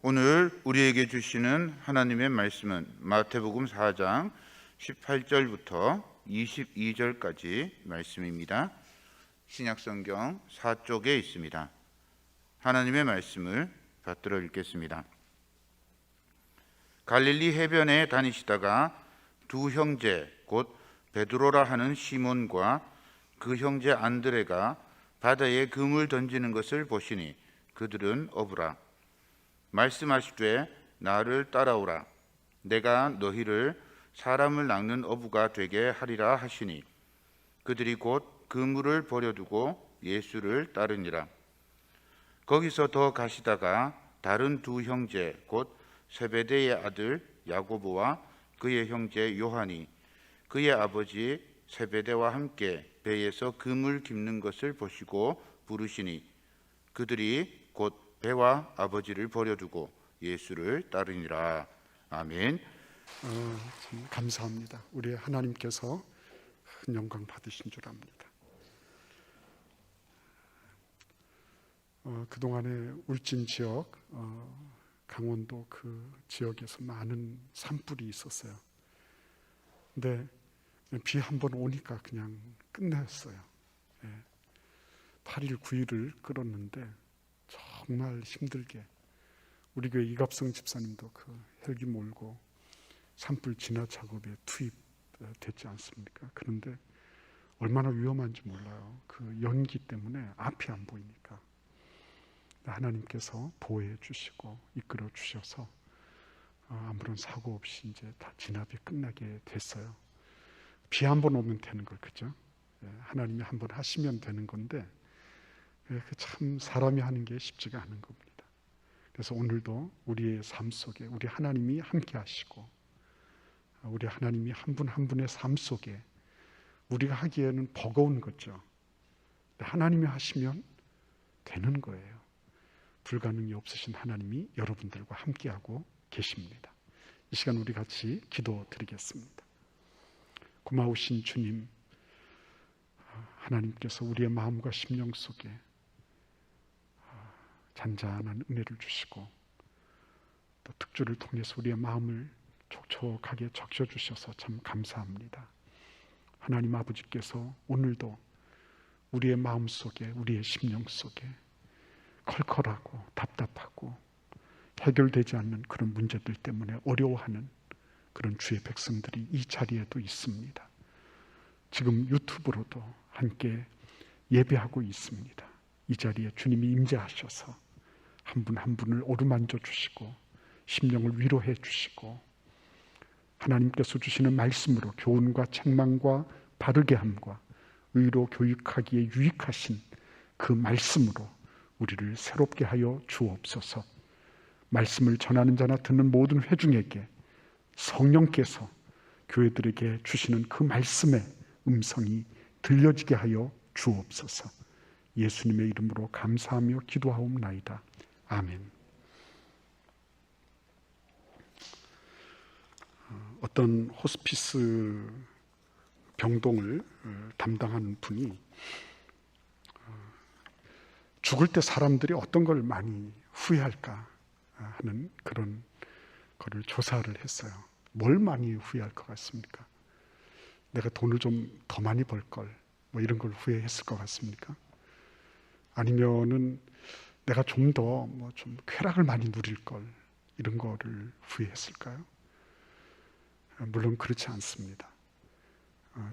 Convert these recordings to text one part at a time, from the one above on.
오늘 우리에게 주시는 하나님의 말씀은 마태복음 4장 18절부터 22절까지 말씀입니다. 신약성경 4쪽에 있습니다. 하나님의 말씀을 받들어 읽겠습니다. 갈릴리 해변에 다니시다가 두 형제 곧 베드로라 하는 시몬과 그 형제 안드레가 바다에 금을 던지는 것을 보시니 그들은 어부라. 말씀하시되 나를 따라오라. 내가 너희를 사람을 낚는 어부가 되게 하리라 하시니 그들이 곧 그물을 버려두고 예수를 따르니라. 거기서 더 가시다가 다른 두 형제 곧 세베대의 아들 야고보와 그의 형제 요한이 그의 아버지 세베대와 함께 배에서 금을 깁는 것을 보시고 부르시니 그들이 곧 배와 아버지를 버려두고 예수를 따르니라. 아멘. 참 감사합니다. 우리 하나님께서 큰 영광 받으신 줄 압니다. 그동안에 울진 지역, 강원도 그 지역에서 많은 산불이 있었어요. 근데 비 한 번 오니까 그냥 끝냈어요. 8일, 9일을 끌었는데 정말 힘들게 우리 교회 이갑성 집사님도 그 헬기 몰고 산불 진화 작업에 투입됐지 않습니까? 그런데 얼마나 위험한지 몰라요. 그 연기 때문에 앞이 안 보이니까 하나님께서 보호해 주시고 이끌어 주셔서 아무런 사고 없이 이제 다 진압이 끝나게 됐어요. 비 한 번 오면 되는 걸, 그죠? 하나님이 한 번 하시면 되는 건데 참 사람이 하는 게 쉽지가 않은 겁니다. 그래서 오늘도 우리의 삶 속에 우리 하나님이 함께 하시고 우리 하나님이 한 분 한 분의 삶 속에 우리가 하기에는 버거운 거죠. 하나님이 하시면 되는 거예요. 불가능이 없으신 하나님이 여러분들과 함께하고 계십니다. 이 시간 우리 같이 기도 드리겠습니다. 고마우신 주님, 하나님께서 우리의 마음과 심령 속에 잔잔한 은혜를 주시고 또 특주를 통해서 우리의 마음을 촉촉하게 적셔주셔서 참 감사합니다. 하나님 아버지께서 오늘도 우리의 마음 속에 우리의 심령 속에 컬컬하고 답답하고 해결되지 않는 그런 문제들 때문에 어려워하는 그런 주의 백성들이 이 자리에도 있습니다. 지금 유튜브로도 함께 예배하고 있습니다. 이 자리에 주님이 임재하셔서 한 분 한 분을 어루만져 주시고 심령을 위로해 주시고 하나님께서 주시는 말씀으로 교훈과 책망과 바르게 함과 의로 교육하기에 유익하신 그 말씀으로 우리를 새롭게 하여 주옵소서. 말씀을 전하는 자나 듣는 모든 회중에게 성령께서 교회들에게 주시는 그 말씀의 음성이 들려지게 하여 주옵소서. 예수님의 이름으로 감사하며 기도하옵나이다. 아멘. 어떤 호스피스 병동을 담당하는 분이 죽을 때 사람들이 어떤 걸 많이 후회할까 하는 그런 거를 조사를 했어요. 뭘 많이 후회할 것 같습니까? 내가 돈을 좀 더 많이 벌 걸, 뭐 이런 걸 후회했을 것 같습니까? 아니면은 내가 좀 더 뭐 좀 쾌락을 많이 누릴 걸, 이런 거를 후회했을까요? 물론 그렇지 않습니다.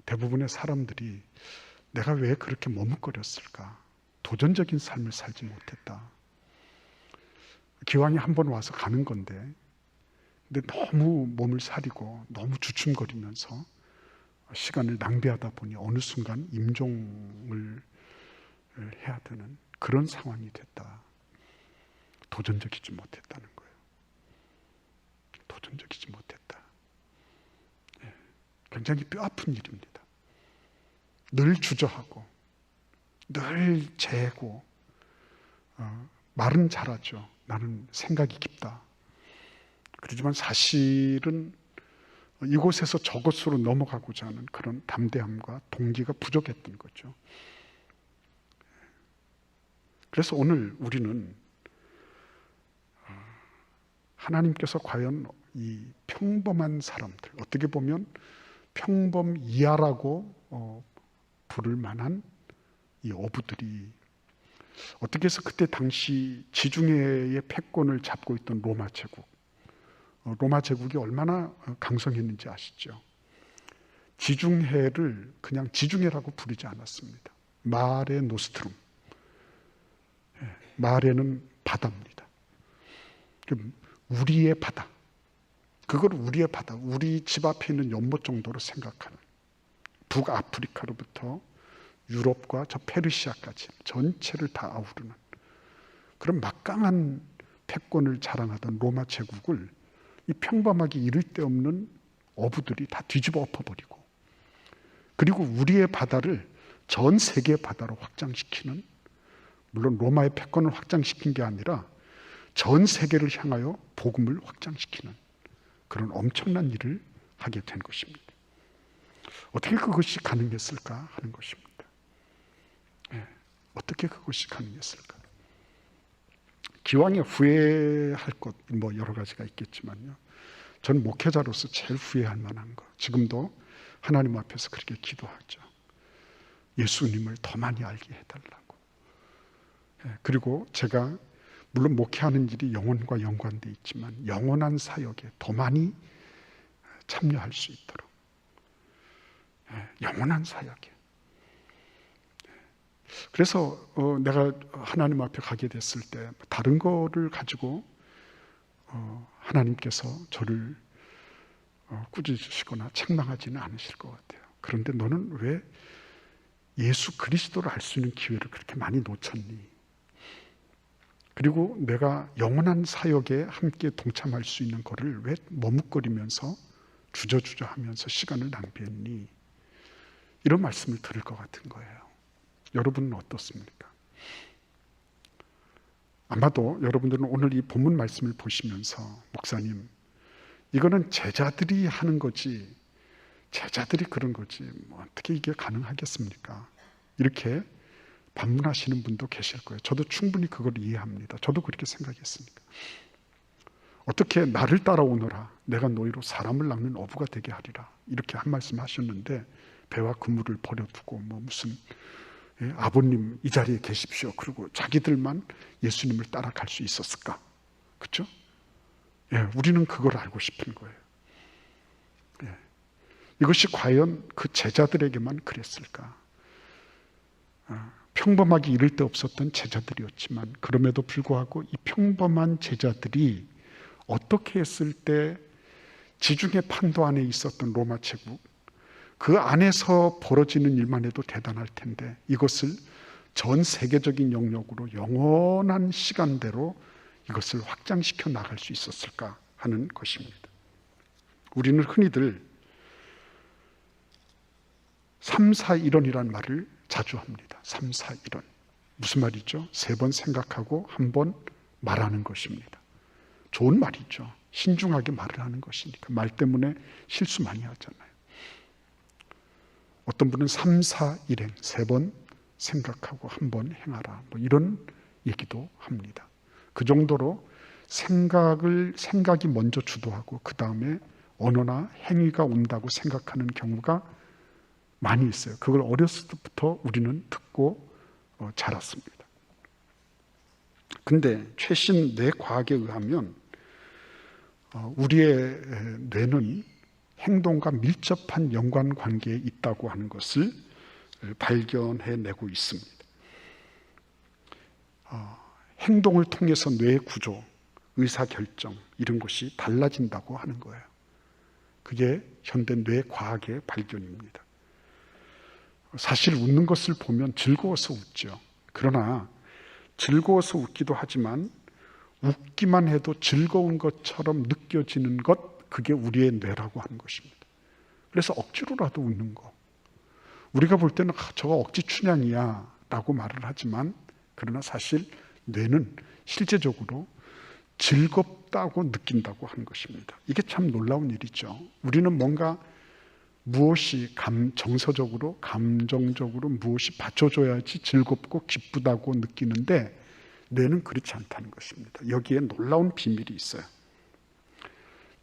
대부분의 사람들이 내가 왜 그렇게 머뭇거렸을까? 도전적인 삶을 살지 못했다. 기왕에 한 번 와서 가는 건데, 근데 너무 몸을 사리고 너무 주춤거리면서 시간을 낭비하다 보니 어느 순간 임종을 해야 되는 그런 상황이 됐다. 도전적이지 못했다는 거예요. 도전적이지 못했다. 굉장히 뼈아픈 일입니다. 늘 주저하고 늘 재고 말은 잘하죠. 나는 생각이 깊다. 그렇지만 사실은 이곳에서 저곳으로 넘어가고자 하는 그런 담대함과 동기가 부족했던 거죠. 그래서 오늘 우리는 하나님께서 과연 이 평범한 사람들, 어떻게 보면 평범 이하라고 부를 만한 이 어부들이 어떻게 해서 그때 당시 지중해의 패권을 잡고 있던 로마 제국, 로마 제국이 얼마나 강성했는지 아시죠? 지중해를 그냥 지중해라고 부르지 않았습니다. 마레 노스트룸, 마레는 바다입니다. 우리의 바다, 그걸 우리의 바다, 우리 집 앞에 있는 연못 정도로 생각하는, 북아프리카로부터 유럽과 저 페르시아까지 전체를 다 아우르는 그런 막강한 패권을 자랑하던 로마 제국을 이 평범하게 이를 데 없는 어부들이 다 뒤집어 엎어버리고, 그리고 우리의 바다를 전 세계의 바다로 확장시키는, 물론 로마의 패권을 확장시킨 게 아니라 전 세계를 향하여 복음을 확장시키는 그런 엄청난 일을 하게 된 것입니다. 어떻게 그것이 가능했을까 하는 것입니다. 어떻게 그것이 가능했을까? 기왕에 후회할 것 뭐 여러 가지가 있겠지만요, 저는 목회자로서 제일 후회할 만한 거, 지금도 하나님 앞에서 그렇게 기도하죠. 예수님을 더 많이 알게 해달라고. 그리고 제가 물론 목회하는 일이 영혼과 연관돼 있지만 영원한 사역에 더 많이 참여할 수 있도록, 영원한 사역에. 그래서 내가 하나님 앞에 가게 됐을 때 다른 거를 가지고 하나님께서 저를 꾸짖으시거나 책망하지는 않으실 것 같아요. 그런데 너는 왜 예수 그리스도를 알 수 있는 기회를 그렇게 많이 놓쳤니? 그리고 내가 영원한 사역에 함께 동참할 수 있는 거를 왜 머뭇거리면서 주저주저 하면서 시간을 낭비했니? 이런 말씀을 들을 것 같은 거예요. 여러분은 어떻습니까? 아마도 여러분들은 오늘 이 본문 말씀을 보시면서, 목사님, 이거는 제자들이 하는 거지, 제자들이 그런 거지, 뭐 어떻게 이게 가능하겠습니까? 이렇게 반문하시는 분도 계실 거예요. 저도 충분히 그걸 이해합니다. 저도 그렇게 생각했습니다. 어떻게 나를 따라오너라, 내가 너희로 사람을 낚는 어부가 되게 하리라, 이렇게 한 말씀 하셨는데 배와 그물을 버려두고 뭐 무슨 아버님 이 자리에 계십시오, 그리고 자기들만 예수님을 따라갈 수 있었을까? 그렇죠? 우리는 그걸 알고 싶은 거예요. 이것이 과연 그 제자들에게만 그랬을까? 평범하게 이를 데 없었던 제자들이었지만 그럼에도 불구하고 이 평범한 제자들이 어떻게 했을 때 지중해 판도 안에 있었던 로마 제국, 그 안에서 벌어지는 일만 해도 대단할 텐데 이것을 전 세계적인 영역으로 영원한 시간대로 이것을 확장시켜 나갈 수 있었을까 하는 것입니다. 우리는 흔히들 3, 4, 1원이라는 말을 자주 합니다. 3, 4, 1원. 무슨 말이죠? 3번 생각하고 한 번 말하는 것입니다. 좋은 말이죠. 신중하게 말을 하는 것이니까. 말 때문에 실수 많이 하잖아요. 어떤 분은 3, 4, 1행, 3번 생각하고 한 번 행하라, 뭐 이런 얘기도 합니다. 그 정도로 생각이 먼저 주도하고 그 다음에 언어나 행위가 온다고 생각하는 경우가 많이 있어요. 그걸 어렸을 때부터 우리는 듣고 자랐습니다. 근데 최신 뇌과학에 의하면 우리의 뇌는 행동과 밀접한 연관관계에 있다고 하는 것을 발견해내고 있습니다. 행동을 통해서 뇌의 구조, 의사결정 이런 것이 달라진다고 하는 거예요. 그게 현대 뇌과학의 발견입니다. 사실 웃는 것을 보면 즐거워서 웃죠. 그러나 즐거워서 웃기도 하지만 웃기만 해도 즐거운 것처럼 느껴지는 것, 그게 우리의 뇌라고 하는 것입니다. 그래서 억지로라도 웃는 거, 우리가 볼 때는 저거 억지 춘향이야 라고 말을 하지만 그러나 사실 뇌는 실제적으로 즐겁다고 느낀다고 하는 것입니다. 이게 참 놀라운 일이죠. 우리는 뭔가 무엇이 정서적으로, 감정적으로 무엇이 받쳐줘야지 즐겁고 기쁘다고 느끼는데 뇌는 그렇지 않다는 것입니다. 여기에 놀라운 비밀이 있어요.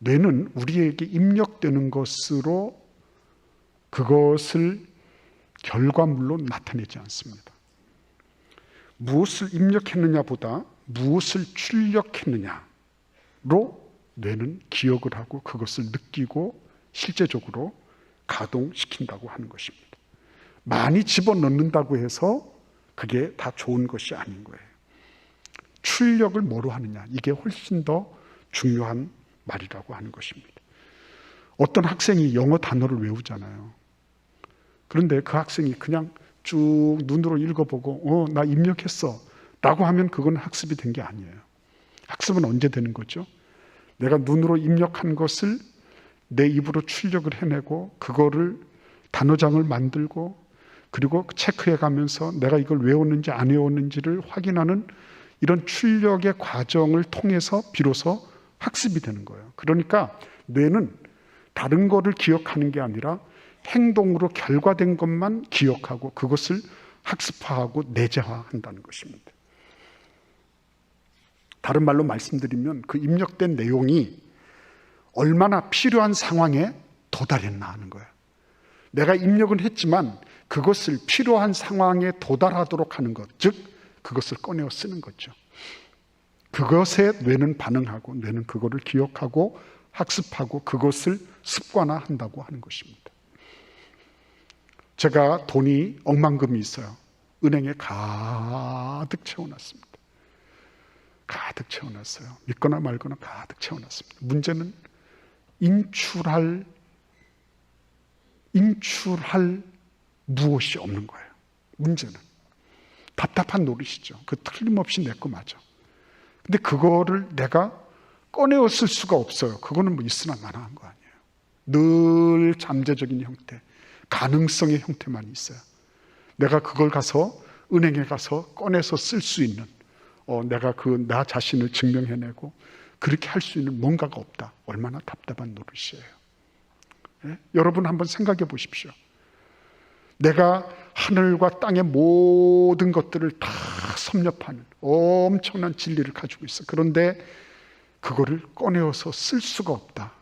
뇌는 우리에게 입력되는 것으로 그것을 결과물로 나타내지 않습니다. 무엇을 입력했느냐보다 무엇을 출력했느냐로 뇌는 기억을 하고 그것을 느끼고 실제적으로 가동시킨다고 하는 것입니다. 많이 집어넣는다고 해서 그게 다 좋은 것이 아닌 거예요. 출력을 뭐로 하느냐, 이게 훨씬 더 중요한 말이라고 하는 것입니다. 어떤 학생이 영어 단어를 외우잖아요. 그런데 그 학생이 그냥 쭉 눈으로 읽어보고 나 입력했어 라고 하면 그건 학습이 된 게 아니에요. 학습은 언제 되는 거죠? 내가 눈으로 입력한 것을 내 입으로 출력을 해내고 그거를 단어장을 만들고 그리고 체크해 가면서 내가 이걸 외웠는지 안 외웠는지를 확인하는 이런 출력의 과정을 통해서 비로소 학습이 되는 거예요. 그러니까 뇌는 다른 거를 기억하는 게 아니라 행동으로 결과된 것만 기억하고 그것을 학습화하고 내재화한다는 것입니다. 다른 말로 말씀드리면 그 입력된 내용이 얼마나 필요한 상황에 도달했나 하는 거예요. 내가 입력은 했지만 그것을 필요한 상황에 도달하도록 하는 것, 즉 그것을 꺼내어 쓰는 거죠. 그것에 뇌는 반응하고 뇌는 그거를 기억하고 학습하고 그것을 습관화한다고 하는 것입니다. 제가 돈이 억만금이 있어요. 은행에 가득 채워놨습니다. 가득 채워놨어요. 믿거나 말거나 가득 채워놨습니다. 문제는 인출할 무엇이 없는 거예요. 문제는 답답한 노릇이죠. 그 틀림없이 내 거 맞아. 근데 그거를 내가 꺼내어 쓸 수가 없어요. 그거는 뭐 있으나 마나한 거 아니에요. 늘 잠재적인 형태, 가능성의 형태만 있어요. 내가 그걸 가서 은행에 가서 꺼내서 쓸 수 있는 내가 나 자신을 증명해내고 그렇게 할 수 있는 뭔가가 없다. 얼마나 답답한 노릇이에요. 예? 여러분 한번 생각해 보십시오. 내가 하늘과 땅의 모든 것들을 다 섭렵하는 엄청난 진리를 가지고 있어. 그런데 그거를 꺼내어서 쓸 수가 없다.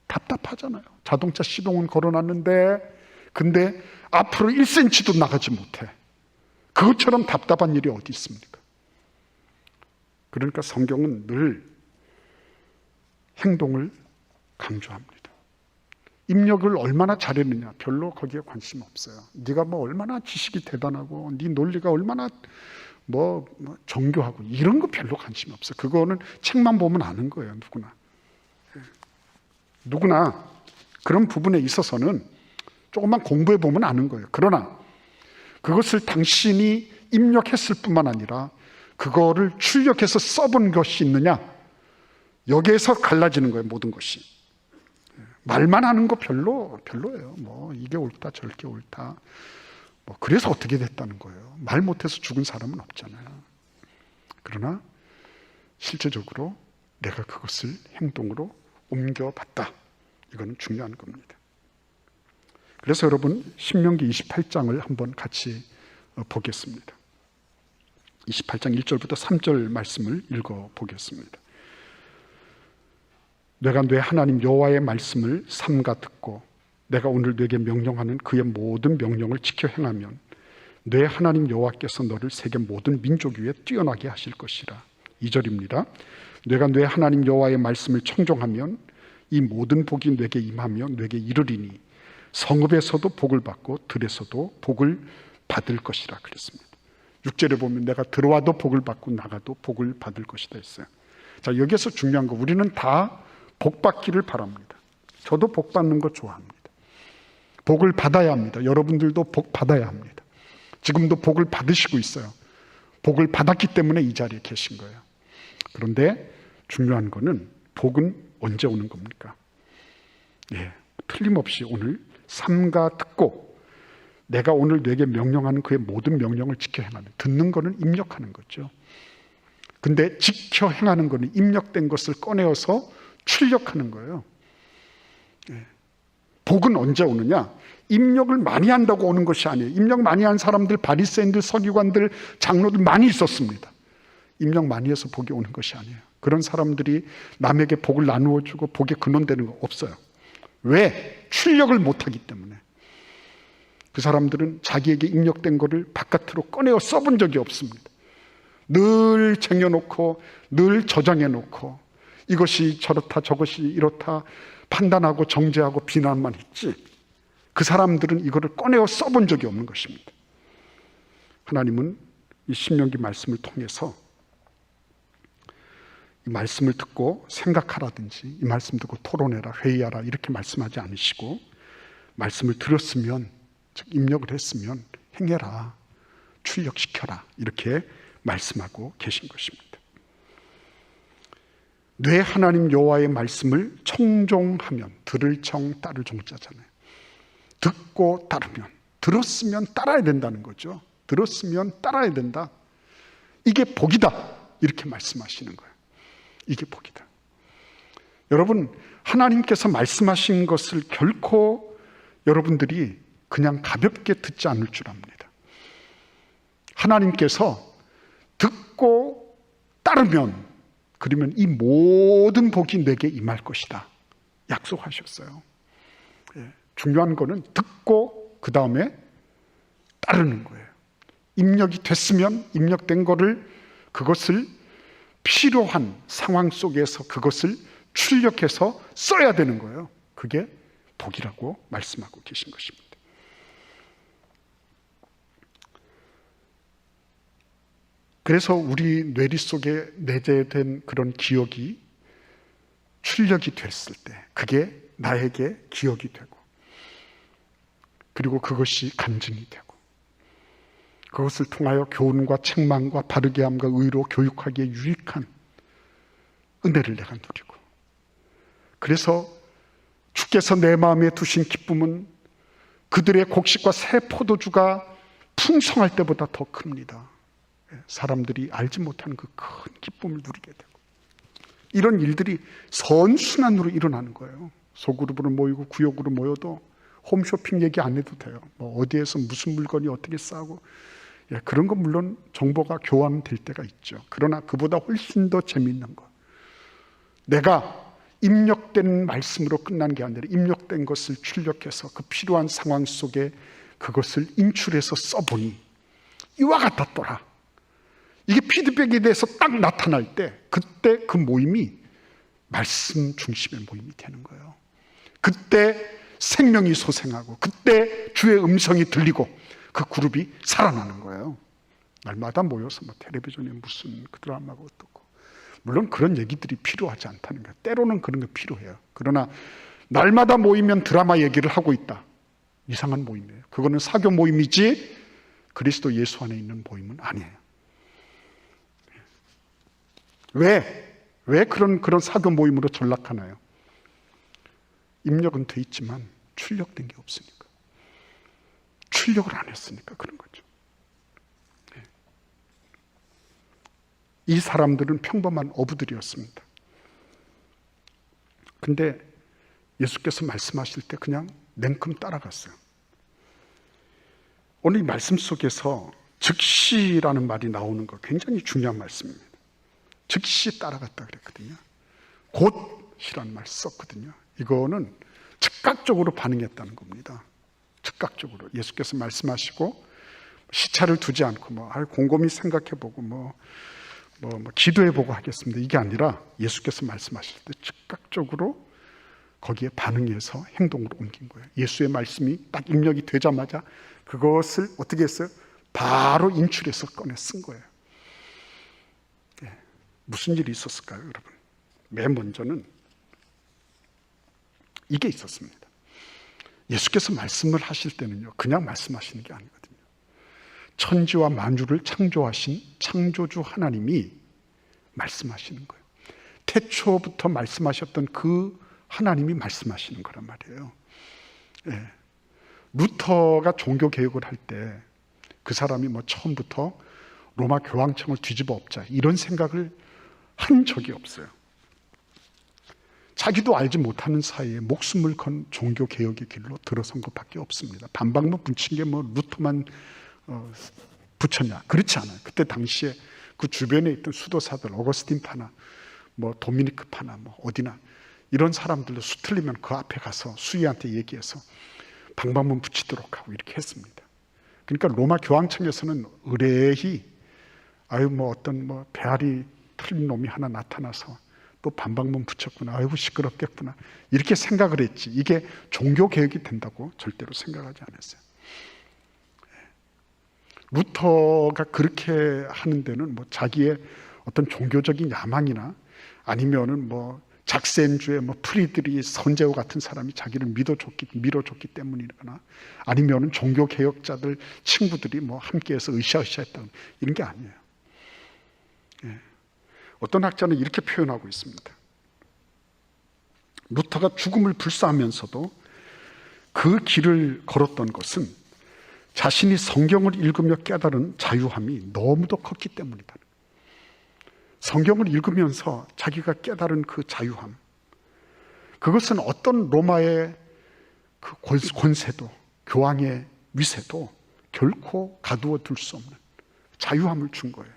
답답하잖아요. 자동차 시동은 걸어놨는데 근데 앞으로 1cm도 나가지 못해. 그것처럼 답답한 일이 어디 있습니까? 그러니까 성경은 늘 행동을 강조합니다. 입력을 얼마나 잘했느냐 별로 거기에 관심 없어요. 네가 뭐 얼마나 지식이 대단하고 네 논리가 얼마나 뭐 정교하고 이런 거 별로 관심이 없어요. 그거는 책만 보면 아는 거예요. 누구나 그런 부분에 있어서는 조금만 공부해 보면 아는 거예요. 그러나 그것을 당신이 입력했을 뿐만 아니라 그거를 출력해서 써본 것이 있느냐, 여기에서 갈라지는 거예요. 모든 것이. 말만 하는 거 별로예요. 뭐 이게 옳다 저렇게 옳다. 뭐 그래서 어떻게 됐다는 거예요. 말 못해서 죽은 사람은 없잖아요. 그러나 실제적으로 내가 그것을 행동으로 옮겨봤다. 이거는 중요한 겁니다. 그래서 여러분 신명기 28장을 한번 같이 보겠습니다. 28장 1절부터 3절 말씀을 읽어보겠습니다. 내가 내 하나님 여호와의 말씀을 삼가 듣고 내가 오늘 네게 명령하는 그의 모든 명령을 지켜 행하면 내 하나님 여호와께서 너를 세계 모든 민족 위에 뛰어나게 하실 것이라. 2절입니다. 내가 내 하나님 여호와의 말씀을 청종하면 이 모든 복이 네게 임하며 네게 이르리니 성읍에서도 복을 받고 들에서도 복을 받을 것이라 그랬습니다. 6절에 보면 내가 들어와도 복을 받고 나가도 복을 받을 것이다 했어요. 자, 여기서 중요한 거, 우리는 다 복 받기를 바랍니다. 저도 복 받는 거 좋아합니다. 복을 받아야 합니다. 여러분들도 복 받아야 합니다. 지금도 복을 받으시고 있어요. 복을 받았기 때문에 이 자리에 계신 거예요. 그런데 중요한 거는 복은 언제 오는 겁니까? 예, 틀림없이 오늘 삼가 듣고 내가 오늘 네게 명령하는 그의 모든 명령을 지켜 행하는, 듣는 거는 입력하는 거죠. 근데 지켜 행하는 거는 입력된 것을 꺼내어서 출력하는 거예요. 예. 복은 언제 오느냐? 입력을 많이 한다고 오는 것이 아니에요. 입력 많이 한 사람들, 바리새인들, 서기관들, 장로들 많이 있었습니다. 입력 많이 해서 복이 오는 것이 아니에요. 그런 사람들이 남에게 복을 나누어 주고 복의 근원되는 거 없어요. 왜? 출력을 못하기 때문에. 그 사람들은 자기에게 입력된 거를 바깥으로 꺼내어 써본 적이 없습니다. 늘 쟁여놓고 늘 저장해놓고 이것이 저렇다 저것이 이렇다 판단하고 정죄하고 비난만 했지, 그 사람들은 이거를 꺼내어 써본 적이 없는 것입니다. 하나님은 이 신명기 말씀을 통해서 이 말씀을 듣고 생각하라든지 이 말씀 듣고 토론해라, 회의하라 이렇게 말씀하지 않으시고, 말씀을 들었으면, 즉 입력을 했으면 행해라, 출력시켜라 이렇게 말씀하고 계신 것입니다. 뇌 하나님 여호와의 말씀을 청종하면, 들을 청 따를 종자잖아요. 듣고 따르면, 들었으면 따라야 된다는 거죠. 들었으면 따라야 된다. 이게 복이다 이렇게 말씀하시는 거예요. 이게 복이다. 여러분, 하나님께서 말씀하신 것을 결코 여러분들이 그냥 가볍게 듣지 않을 줄 압니다. 하나님께서 듣고 따르면, 그러면 이 모든 복이 내게 임할 것이다 약속하셨어요. 중요한 거는 듣고 그 다음에 따르는 거예요. 입력이 됐으면 입력된 거를, 그것을 필요한 상황 속에서 그것을 출력해서 써야 되는 거예요. 그게 복이라고 말씀하고 계신 것입니다. 그래서 우리 뇌리 속에 내재된 그런 기억이 출력이 됐을 때 그게 나에게 기억이 되고, 그리고 그것이 간증이 되고, 그것을 통하여 교훈과 책망과 바르게 함과 의로 교육하기에 유익한 은혜를 내가 누리고, 그래서 주께서 내 마음에 두신 기쁨은 그들의 곡식과 새 포도주가 풍성할 때보다 더 큽니다. 사람들이 알지 못하는 그 큰 기쁨을 누리게 되고, 이런 일들이 선순환으로 일어나는 거예요. 소그룹으로 모이고 구역으로 모여도 홈쇼핑 얘기 안 해도 돼요. 뭐 어디에서 무슨 물건이 어떻게 싸고, 그런 건 물론 정보가 교환될 때가 있죠. 그러나 그보다 훨씬 더 재미있는 거, 내가 입력된 말씀으로 끝난 게 아니라 입력된 것을 출력해서 그 필요한 상황 속에 그것을 인출해서 써보니 이와 같았더라. 이게 피드백에 대해서 딱 나타날 때, 그때 그 모임이 말씀 중심의 모임이 되는 거예요. 그때 생명이 소생하고, 그때 주의 음성이 들리고, 그 그룹이 살아나는 거예요. 날마다 모여서 뭐 텔레비전에 무슨 그 드라마가 어떻고, 물론 그런 얘기들이 필요하지 않다는 거예요. 때로는 그런 게 필요해요. 그러나 날마다 모이면 드라마 얘기를 하고 있다, 이상한 모임이에요. 그거는 사교 모임이지 그리스도 예수 안에 있는 모임은 아니에요. 왜 그런 사교 모임으로 전락하나요? 입력은 돼 있지만 출력된 게 없으니까, 출력을 안 했으니까 그런 거죠. 이 사람들은 평범한 어부들이었습니다. 근데 예수께서 말씀하실 때 그냥 냉큼 따라갔어요. 오늘 이 말씀 속에서 즉시라는 말이 나오는 거 굉장히 중요한 말씀입니다. 즉시 따라갔다 그랬거든요. 곧이라는 말 썼거든요. 이거는 즉각적으로 반응했다는 겁니다. 즉각적으로 예수께서 말씀하시고 시차를 두지 않고 곰곰이 생각해보고 기도해보고 하겠습니다, 이게 아니라 예수께서 말씀하실 때 즉각적으로 거기에 반응해서 행동으로 옮긴 거예요. 예수의 말씀이 딱 입력이 되자마자 그것을 어떻게 했어요? 바로 인출해서 꺼내 쓴 거예요. 무슨 일이 있었을까요, 여러분? 맨 먼저는 이게 있었습니다. 예수께서 말씀을 하실 때는요, 그냥 말씀하시는 게 아니거든요. 천지와 만주를 창조하신 창조주 하나님이 말씀하시는 거예요. 태초부터 말씀하셨던 그 하나님이 말씀하시는 거란 말이에요. 루터가 종교개혁을 할 때 그 사람이 처음부터 로마 교황청을 뒤집어 엎자 이런 생각을 한 적이 없어요. 자기도 알지 못하는 사이에 목숨을 건 종교개혁의 길로 들어선 것밖에 없습니다. 반박문 붙인 게 루터만 붙였냐? 그렇지 않아요. 그때 당시에 그 주변에 있던 수도사들, 어거스틴파나 뭐 도미니크 파나 뭐 어디나 이런 사람들도 수틀리면 그 앞에 가서 수의한테 얘기해서 방방문 붙이도록 하고 이렇게 했습니다. 그러니까 로마 교황청에서는 의뢰히 아유 뭐 어떤 뭐 배알이 틀린 놈이 하나 나타나서 또 반박문 붙였구나, 아이고 시끄럽겠구나 이렇게 생각을 했지, 이게 종교 개혁이 된다고 절대로 생각하지 않았어요. 루터가 그렇게 하는 데는 뭐 자기의 어떤 종교적인 야망이나 아니면은 뭐 작센주의 뭐 프리드리 선제오 같은 사람이 자기를 밀어줬기 때문이거나 아니면은 종교 개혁자들 친구들이 뭐 함께해서 으쌰으쌰했다 이런 게 아니에요. 어떤 학자는 이렇게 표현하고 있습니다. 루터가 죽음을 불사하면서도 그 길을 걸었던 것은 자신이 성경을 읽으며 깨달은 자유함이 너무도 컸기 때문이다. 성경을 읽으면서 자기가 깨달은 그 자유함, 그것은 어떤 로마의 그 권세도 교황의 위세도 결코 가두어 둘 수 없는 자유함을 준 거예요.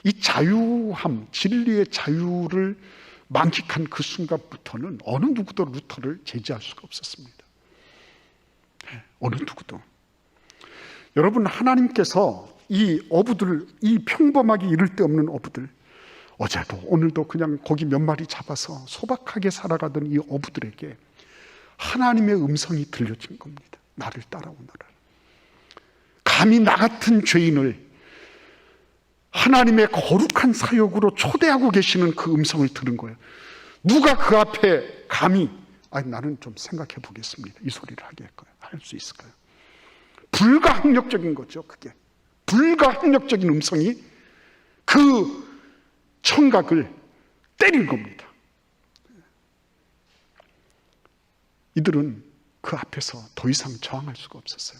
이 자유함, 진리의 자유를 만끽한 그 순간부터는 어느 누구도 루터를 제지할 수가 없었습니다. 어느 누구도. 여러분, 하나님께서 이 어부들, 이 평범하게 이를 데 없는 어부들, 어제도 오늘도 그냥 고기 몇 마리 잡아서 소박하게 살아가던 이 어부들에게 하나님의 음성이 들려진 겁니다. 나를 따라오너라. 감히 나 같은 죄인을 하나님의 거룩한 사역으로 초대하고 계시는 그 음성을 들은 거예요. 누가 그 앞에 감히 나는 좀 생각해 보겠습니다, 이 소리를 할 수 있을까요? 불가항력적인 거죠. 그게 불가항력적인 음성이 그 청각을 때린 겁니다. 이들은 그 앞에서 더 이상 저항할 수가 없었어요.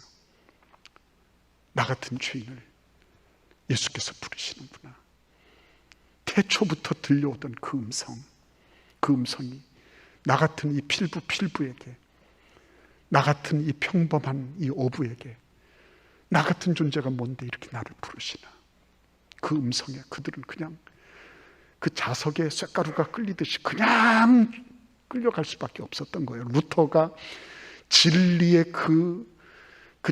나 같은 죄인을 예수께서 부르시는구나. 태초부터 들려오던 그 음성이 나 같은 이 필부에게, 나 같은 이 평범한 이 어부에게 나 같은 존재가 뭔데 이렇게 나를 부르시나. 그 음성에 그들은 그냥 그 자석에 쇳가루가 끌리듯이 그냥 끌려갈 수밖에 없었던 거예요. 루터가 진리의 그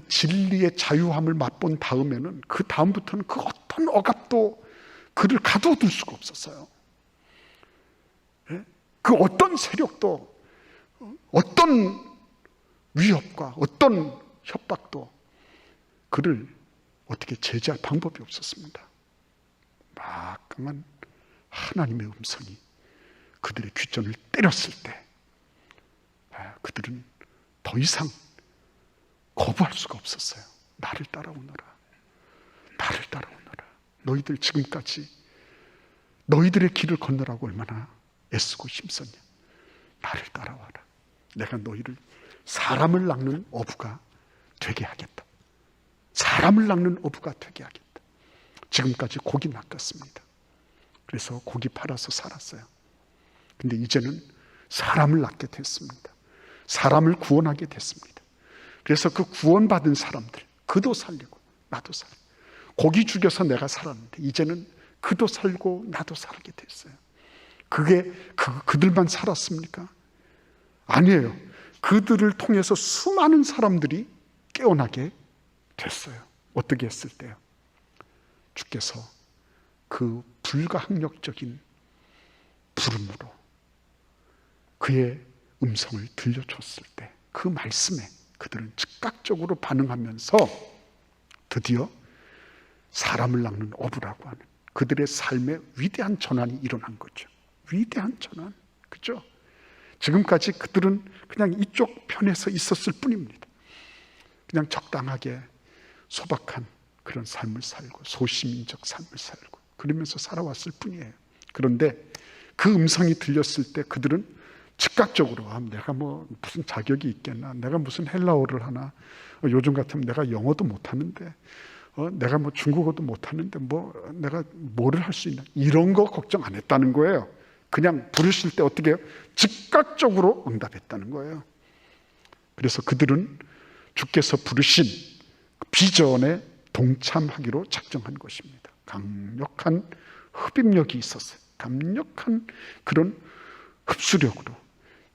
진리의 자유함을 맛본 다음에는 그 다음부터는 그 어떤 억압도 그를 가두어둘 수가 없었어요. 그 어떤 세력도 어떤 위협과 어떤 협박도 그를 어떻게 제재할 방법이 없었습니다. 막강한 하나님의 음성이 그들의 귀전을 때렸을 때 그들은 더 이상 거부할 수가 없었어요. 나를 따라오너라. 나를 따라오너라. 너희들 지금까지 너희들의 길을 건너라고 얼마나 애쓰고 힘썼냐. 나를 따라와라. 내가 너희를 사람을 낚는 어부가 되게 하겠다. 사람을 낚는 어부가 되게 하겠다. 지금까지 고기 낚았습니다. 그래서 고기 팔아서 살았어요. 근데 이제는 사람을 낚게 됐습니다. 사람을 구원하게 됐습니다. 그래서 그 구원받은 사람들, 그도 살리고 나도 살고, 고기 죽여서 내가 살았는데 이제는 그도 살고 나도 살게 됐어요. 그게 그들만 살았습니까? 아니에요. 그들을 통해서 수많은 사람들이 깨어나게 됐어요. 어떻게 했을 때요? 주께서 그 불가항력적인 부름으로 그의 음성을 들려줬을 때 그 말씀에 그들은 즉각적으로 반응하면서 드디어 사람을 낚는 어부라고 하는 그들의 삶의 위대한 전환이 일어난 거죠. 위대한 전환, 그죠? 지금까지 그들은 그냥 이쪽 편에서 있었을 뿐입니다. 그냥 적당하게 소박한 그런 삶을 살고 소시민적 삶을 살고 그러면서 살아왔을 뿐이에요. 그런데 그 음성이 들렸을 때 그들은 즉각적으로 내가 뭐 무슨 자격이 있겠나, 내가 무슨 헬라어를 하나, 요즘 같으면 내가 영어도 못하는데 내가 뭐 중국어도 못하는데 뭐 내가 뭐를 할 수 있나, 이런 거 걱정 안 했다는 거예요. 그냥 부르실 때 어떻게 해요? 즉각적으로 응답했다는 거예요. 그래서 그들은 주께서 부르신 비전에 동참하기로 작정한 것입니다. 강력한 흡입력이 있었어요. 강력한 그런 흡수력으로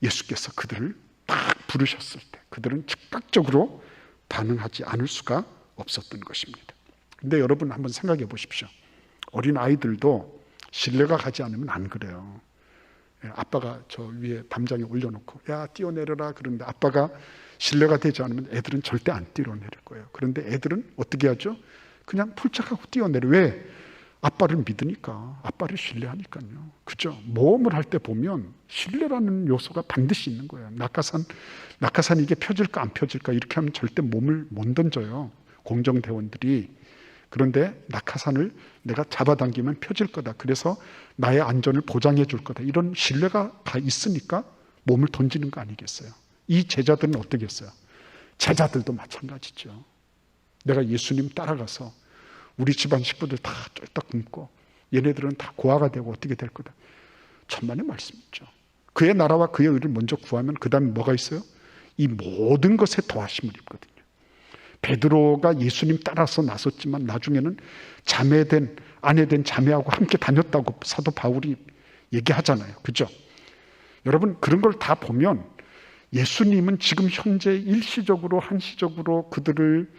예수께서 그들을 딱 부르셨을 때 그들은 즉각적으로 반응하지 않을 수가 없었던 것입니다. 근데 여러분 한번 생각해 보십시오. 어린 아이들도 신뢰가 가지 않으면 안 그래요. 아빠가 저 위에 담장에 올려놓고 야 뛰어내려라 그러는데 아빠가 신뢰가 되지 않으면 애들은 절대 안 뛰어내릴 거예요. 그런데 애들은 어떻게 하죠? 그냥 풀착하고 뛰어내려. 왜? 아빠를 믿으니까, 아빠를 신뢰하니까요. 그죠? 모험을 할 때 보면 신뢰라는 요소가 반드시 있는 거예요. 낙하산 이게 펴질까 안 펴질까 이렇게 하면 절대 몸을 못 던져요. 공정대원들이. 그런데 낙하산을 내가 잡아당기면 펴질 거다. 그래서 나의 안전을 보장해 줄 거다. 이런 신뢰가 있으니까 몸을 던지는 거 아니겠어요? 이 제자들은 어떻게 했어요? 제자들도 마찬가지죠. 내가 예수님 따라가서 우리 집안 식구들 다 쫄딱 굶고 얘네들은 다 고아가 되고 어떻게 될 거다. 천만의 말씀이죠. 그의 나라와 그의 의를 먼저 구하면 그 다음에 뭐가 있어요? 이 모든 것에 도하심을 입거든요. 베드로가 예수님 따라서 나섰지만 나중에는 아내된 자매하고 함께 다녔다고 사도 바울이 얘기하잖아요. 그죠? 여러분 그런 걸 다 보면 예수님은 지금 현재 일시적으로 한시적으로 그들을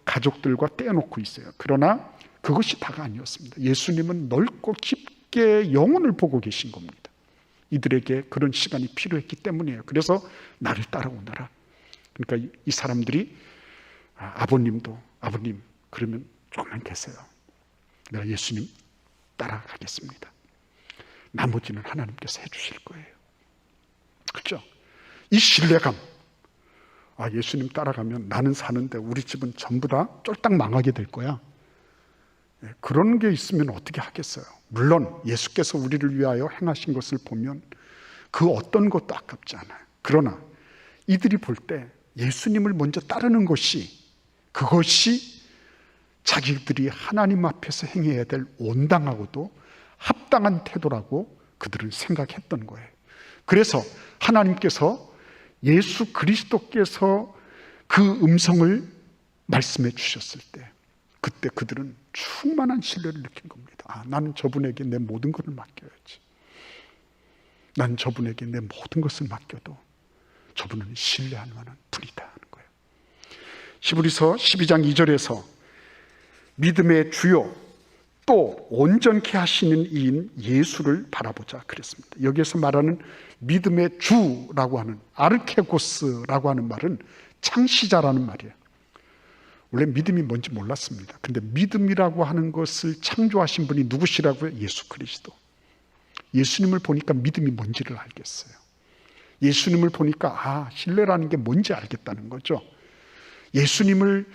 가족들과 떼어놓고 있어요. 그러나 그것이 다가 아니었습니다. 예수님은 넓고 깊게 영혼을 보고 계신 겁니다. 이들에게 그런 시간이 필요했기 때문이에요. 그래서 나를 따라오너라. 그러니까 이 사람들이 아버님 그러면 조금만 계세요. 내가 예수님 따라가겠습니다. 나머지는 하나님께서 해주실 거예요. 그렇죠? 이 신뢰감, 예수님 따라가면 나는 사는데 우리 집은 전부 다 쫄딱 망하게 될 거야. 그런 게 있으면 어떻게 하겠어요? 물론 예수께서 우리를 위하여 행하신 것을 보면 그 어떤 것도 아깝지 않아요. 그러나 이들이 볼 때 예수님을 먼저 따르는 그것이 자기들이 하나님 앞에서 행해야 될 온당하고도 합당한 태도라고 그들은 생각했던 거예요. 그래서 하나님께서 예수 그리스도께서 그 음성을 말씀해 주셨을 때 그때 그들은 충만한 신뢰를 느낀 겁니다. 나는 저분에게 내 모든 것을 맡겨야지. 난 저분에게 내 모든 것을 맡겨도 저분은 신뢰할 만한 분이다 하는 거예요. 히브리서 12장 2절에서 믿음의 주요 또 온전케 하시는 이인 예수를 바라보자 그랬습니다. 여기에서 말하는 믿음의 주라고 하는 아르케고스라고 하는 말은 창시자라는 말이에요. 원래 믿음이 뭔지 몰랐습니다. 근데 믿음이라고 하는 것을 창조하신 분이 누구시라고요? 예수 그리스도. 예수님을 보니까 믿음이 뭔지를 알겠어요. 예수님을 보니까 신뢰라는 게 뭔지 알겠다는 거죠. 예수님을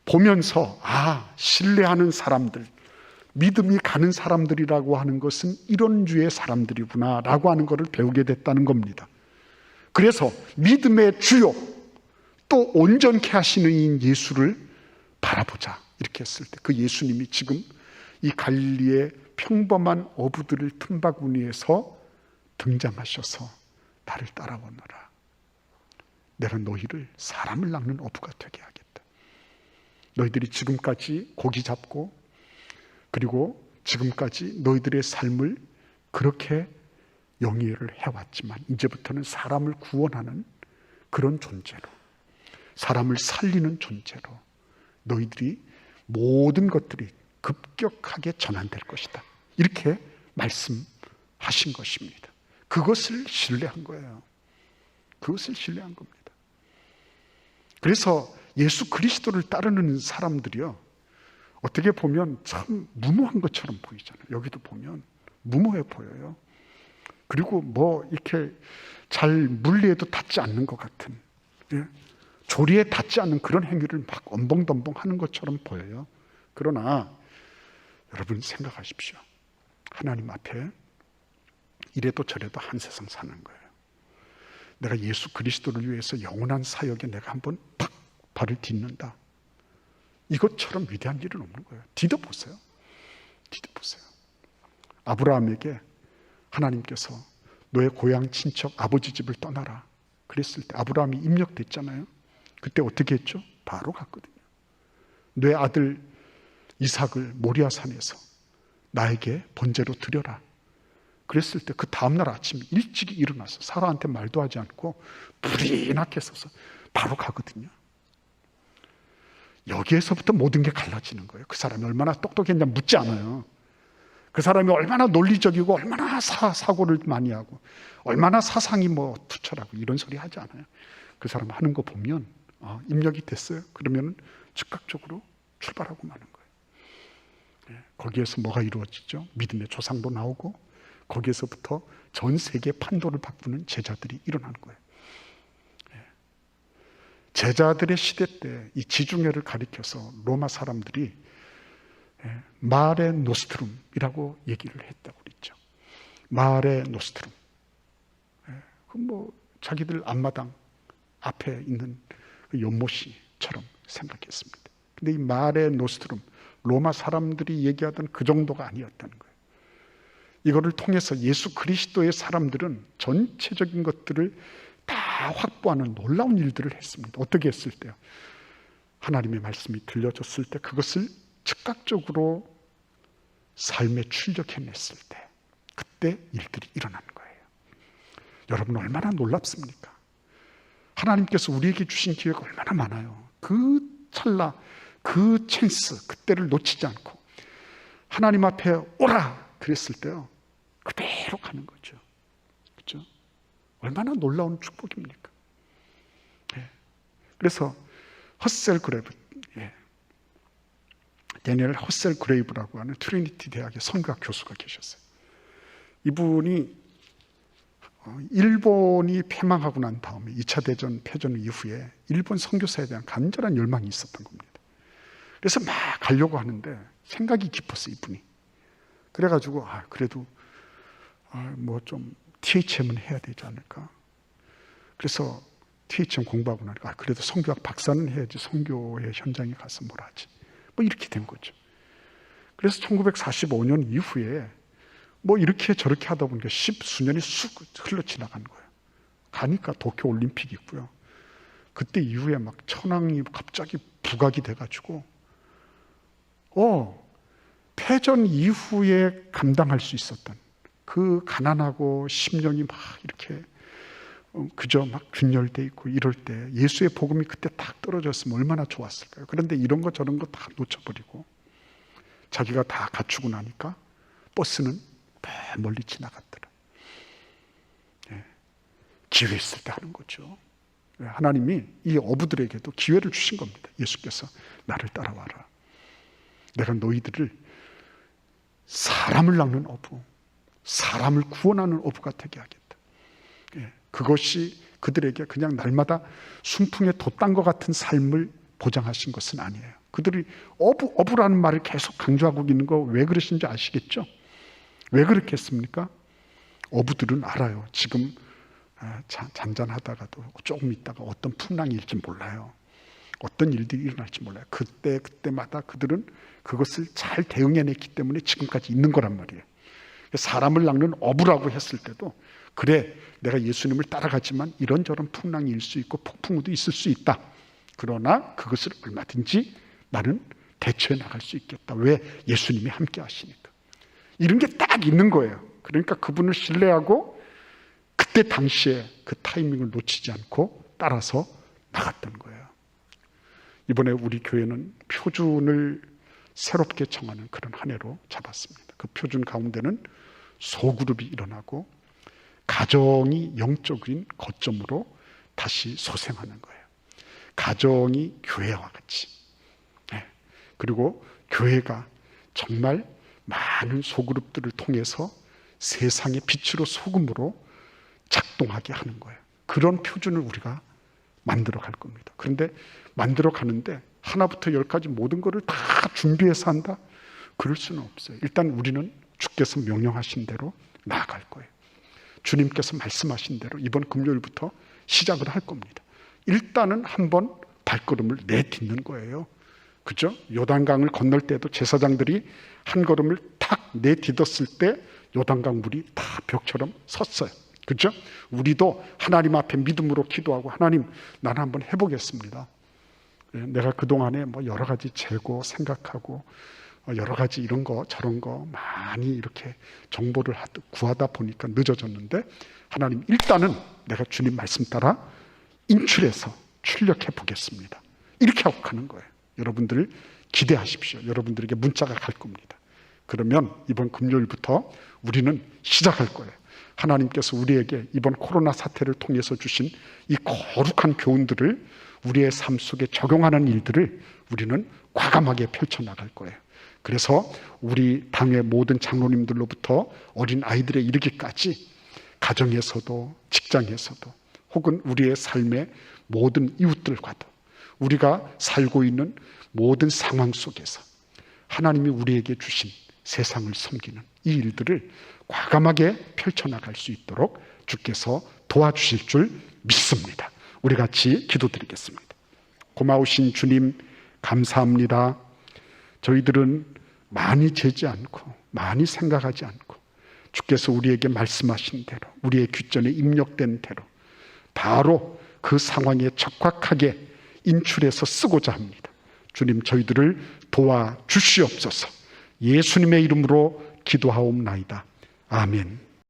보면서 신뢰하는 사람들, 믿음이 가는 사람들이라고 하는 것은 이런 주의 사람들이구나 라고 하는 것을 배우게 됐다는 겁니다. 그래서 믿음의 주요 또 온전케 하시는 이인 예수를 바라보자 이렇게 했을 때 그 예수님이 지금 이 갈릴리의 평범한 어부들을 틈바구니에서 등장하셔서 나를 따라오너라. 내가 너희를 사람을 낚는 어부가 되게 하겠다. 너희들이 지금까지 고기 잡고 그리고 지금까지 너희들의 삶을 그렇게 영위를 해왔지만 이제부터는 사람을 구원하는 그런 존재로, 사람을 살리는 존재로 너희들이 모든 것들이 급격하게 전환될 것이다. 이렇게 말씀하신 것입니다. 그것을 신뢰한 거예요. 그것을 신뢰한 겁니다. 그래서 예수 그리스도를 따르는 사람들이요, 어떻게 보면 참 무모한 것처럼 보이잖아요. 여기도 보면 무모해 보여요. 그리고 이렇게 잘 물리에도 닿지 않는 것 같은, 조리에 닿지 않는 그런 행위를 막 엄벙덤벙 하는 것처럼 보여요. 그러나 여러분 생각하십시오. 하나님 앞에 이래도 저래도 한 세상 사는 거예요. 내가 예수 그리스도를 위해서 영원한 사역에 내가 한번 탁 발을 딛는다. 이것처럼 위대한 일은 없는 거예요. 디뎌보세요. 아브라함에게 하나님께서 너의 고향 친척 아버지 집을 떠나라 그랬을 때 아브라함이 입력됐잖아요. 그때 어떻게 했죠? 바로 갔거든요. 내 아들 이삭을 모리아산에서 나에게 번제로 드려라. 그랬을 때 그 다음날 아침 일찍 일어나서 사라한테 말도 하지 않고 불이 나게 서서 바로 가거든요. 여기에서부터 모든 게 갈라지는 거예요. 그 사람이 얼마나 똑똑했냐 묻지 않아요. 그 사람이 얼마나 논리적이고 얼마나 사고를 많이 하고 얼마나 사상이 투철하고 이런 소리 하지 않아요. 그 사람 하는 거 보면 입력이 됐어요. 그러면 즉각적으로 출발하고 마는 거예요. 거기에서 뭐가 이루어지죠? 믿음의 조상도 나오고 거기에서부터 전 세계 판도를 바꾸는 제자들이 일어나는 거예요. 제자들의 시대 때 이 지중해를 가리켜서 로마 사람들이 마레 노스트룸이라고 얘기를 했다고 그랬죠. 마레 노스트룸. 자기들 앞마당 앞에 있는 그 연못이처럼 생각했습니다. 근데 이 마레 노스트룸, 로마 사람들이 얘기하던 그 정도가 아니었다는 거예요. 이거를 통해서 예수 그리스도의 사람들은 전체적인 것들을 다 확보하는 놀라운 일들을 했습니다. 어떻게 했을 때요? 하나님의 말씀이 들려졌을 때 그것을 즉각적으로 삶에 출력해냈을 때 그때 일들이 일어나는 거예요. 여러분 얼마나 놀랍습니까? 하나님께서 우리에게 주신 기회가 얼마나 많아요. 그 찰나, 그 찬스, 그때를 놓치지 않고 하나님 앞에 오라 그랬을 때요. 그대로 가는 거죠. 그렇죠? 얼마나 놀라운 축복입니까? 그래서 허셀 그레이브, 데니엘 허셀 그레이브라고 하는 트리니티 대학의 선교학 교수가 계셨어요. 이분이 일본이 패망하고 난 다음에 2차 대전 패전 이후에 일본 선교사에 대한 간절한 열망이 있었던 겁니다. 그래서 막 가려고 하는데 생각이 깊었어요, 이분이. 그래가지고 그래도 좀 THM은 해야 되지 않을까. 그래서 THM 공부하고 나니까 그래도 선교학 박사는 해야지 선교의 현장에 가서 뭘 하지. 이렇게 된 거죠. 그래서 1945년 이후에 이렇게 저렇게 하다 보니까 10수년이 쑥 흘러 지나간 거예요. 가니까 도쿄 올림픽이 있고요. 그때 이후에 막 천황이 갑자기 부각이 돼가지고 패전 이후에 감당할 수 있었던 그 가난하고 심령이 막 이렇게 그저 막 균열돼 있고 이럴 때 예수의 복음이 그때 딱 떨어졌으면 얼마나 좋았을까요? 그런데 이런 거 저런 거 다 놓쳐버리고 자기가 다 갖추고 나니까 버스는 멀리 지나갔더라. 기회 있을 때 하는 거죠. 하나님이 이 어부들에게도 기회를 주신 겁니다. 예수께서 나를 따라와라. 내가 너희들을 사람을 낚는 어부, 사람을 구원하는 어부가 되게 하겠다. 그것이 그들에게 그냥 날마다 순풍에 돛단 것 같은 삶을 보장하신 것은 아니에요. 그들이 어부라는 말을 계속 강조하고 있는 거 왜 그러신지 아시겠죠? 왜 그렇게 했습니까? 어부들은 알아요. 지금 잔잔하다가도 조금 있다가 어떤 풍랑이 일지 몰라요. 어떤 일들이 일어날지 몰라요. 그때마다 그들은 그것을 잘 대응해냈기 때문에 지금까지 있는 거란 말이에요. 사람을 낚는 어부라고 했을 때도 그래, 내가 예수님을 따라가지만 이런저런 풍랑이 일 수 있고 폭풍우도 있을 수 있다. 그러나 그것을 얼마든지 나는 대처해 나갈 수 있겠다. 왜? 예수님이 함께 하시니까. 이런 게 딱 있는 거예요. 그러니까 그분을 신뢰하고 그때 당시에 그 타이밍을 놓치지 않고 따라서 나갔던 거예요. 이번에 우리 교회는 표준을 새롭게 정하는 그런 한 해로 잡았습니다. 그 표준 가운데는 소그룹이 일어나고 가정이 영적인 거점으로 다시 소생하는 거예요. 가정이 교회와 같이. 그리고 교회가 정말 많은 소그룹들을 통해서 세상의 빛으로 소금으로 작동하게 하는 거예요. 그런 표준을 우리가 만들어 갈 겁니다. 그런데 만들어 가는데 하나부터 열까지 모든 것을 다 준비해서 한다? 그럴 수는 없어요. 일단 우리는 주께서 명령하신 대로 나아갈 거예요. 주님께서 말씀하신 대로 이번 금요일부터 시작을 할 겁니다. 일단은 한번 발걸음을 내딛는 거예요. 그죠? 요단강을 건널 때도 제사장들이 한 걸음을 탁 내딛었을 때 요단강 물이 다 벽처럼 섰어요. 그죠? 우리도 하나님 앞에 믿음으로 기도하고 하나님, 나는 한번 해보겠습니다. 내가 그동안에 여러 가지 재고 생각하고 여러 가지 이런 거 저런 거 많이 이렇게 정보를 구하다 보니까 늦어졌는데, 하나님 일단은 내가 주님 말씀 따라 인출해서 출력해 보겠습니다. 이렇게 하고 가는 거예요. 여러분들 기대하십시오. 여러분들에게 문자가 갈 겁니다. 그러면 이번 금요일부터 우리는 시작할 거예요. 하나님께서 우리에게 이번 코로나 사태를 통해서 주신 이 거룩한 교훈들을 우리의 삶 속에 적용하는 일들을 우리는 과감하게 펼쳐나갈 거예요. 그래서 우리 당의 모든 장로님들로부터 어린 아이들에 이르기까지 가정에서도 직장에서도 혹은 우리의 삶의 모든 이웃들과도 우리가 살고 있는 모든 상황 속에서 하나님이 우리에게 주신 세상을 섬기는 이 일들을 과감하게 펼쳐나갈 수 있도록 주께서 도와주실 줄 믿습니다. 우리 같이 기도드리겠습니다. 고마우신 주님 감사합니다. 저희들은 많이 재지 않고 많이 생각하지 않고 주께서 우리에게 말씀하신 대로 우리의 귀전에 입력된 대로 바로 그 상황에 적확하게 인출해서 쓰고자 합니다. 주님 저희들을 도와주시옵소서. 예수님의 이름으로 기도하옵나이다. 아멘.